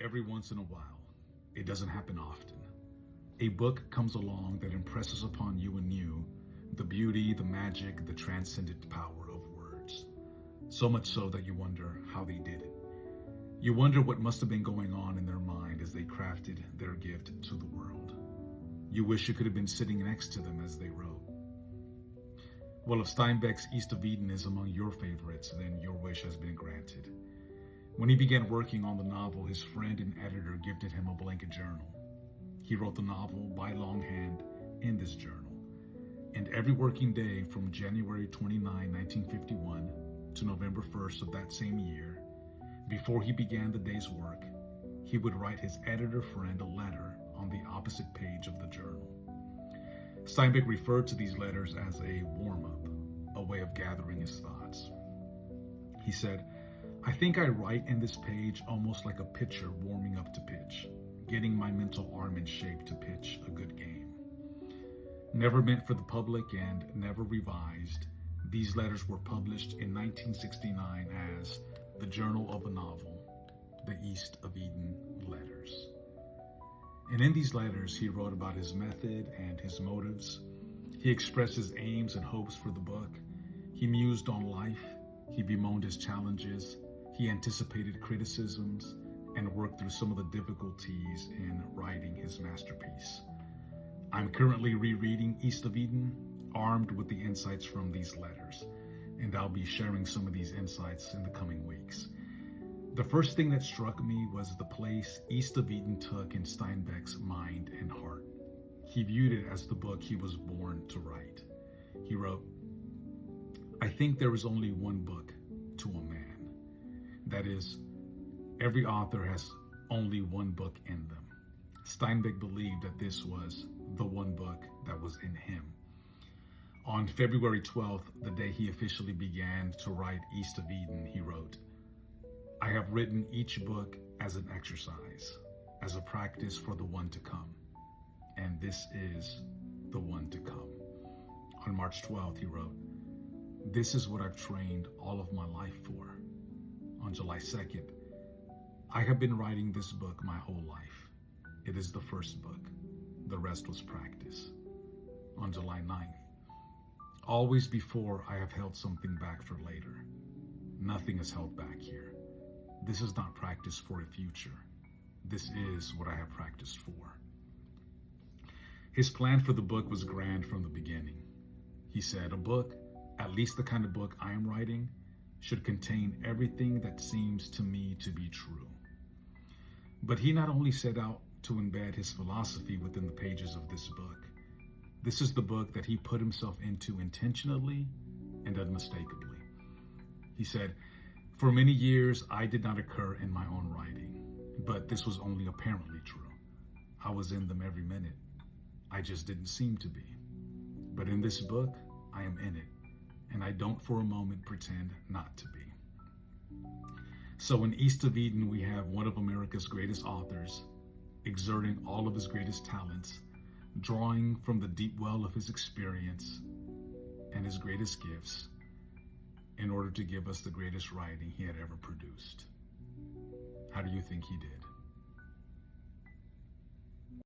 Every once in a while, it doesn't happen often, a book comes along that impresses upon you anew the beauty, the magic, the transcendent power of words. So much so that you wonder how they did it. You wonder what must have been going on in their mind as they crafted their gift to the world. You wish you could have been sitting next to them as they wrote. Well, if Steinbeck's East of Eden is among your favorites, then your wish has been granted. When he began working on the novel, his friend and editor gifted him a blanket journal. He wrote the novel by longhand in this journal. And every working day from January 29, 1951 to November 1st of that same year, before he began the day's work, he would write his editor friend a letter on the opposite page of the journal. Steinbeck referred to these letters as a warm-up, a way of gathering his thoughts. He said, "I think I write in this page almost like a pitcher warming up to pitch, getting my mental arm in shape to pitch a good game." Never meant for the public and never revised, these letters were published in 1969 as The Journal of a Novel, The East of Eden Letters. And in these letters, he wrote about his method and his motives. He expressed his aims and hopes for the book. He mused on life. He bemoaned his challenges. He anticipated criticisms and worked through some of the difficulties in writing his masterpiece. I'm currently rereading East of Eden, armed with the insights from these letters, and I'll be sharing some of these insights in the coming weeks. The first thing that struck me was the place East of Eden took in Steinbeck's mind and heart. He viewed it as the book he was born to write. He wrote, "I think there is only one book to a man. That is, every author has only one book in them." Steinbeck believed that this was the one book that was in him. On February 12th, the day he officially began to write East of Eden, he wrote, "I have written each book as an exercise, as a practice for the one to come. And this is the one to come." On March 12th, he wrote, "This is what I've trained all of my life for." On July 2nd, "I have been writing this book my whole life. It is the first book. The rest was practice." On July 9th, "Always before I have held something back for later. Nothing is held back here. This is not practice for a future. This is what I have practiced for." His plan for the book was grand from the beginning. He said, "A book, at least the kind of book I am writing, should contain everything that seems to me to be true." But he not only set out to embed his philosophy within the pages of this book. This is the book that he put himself into intentionally and unmistakably. He said, "For many years, I did not occur in my own writing, but this was only apparently true. I was in them every minute. I just didn't seem to be. But in this book, I am in it, and I don't for a moment pretend not to be." So in East of Eden, we have one of America's greatest authors, exerting all of his greatest talents, drawing from the deep well of his experience and his greatest gifts in order to give us the greatest writing he had ever produced. How do you think he did?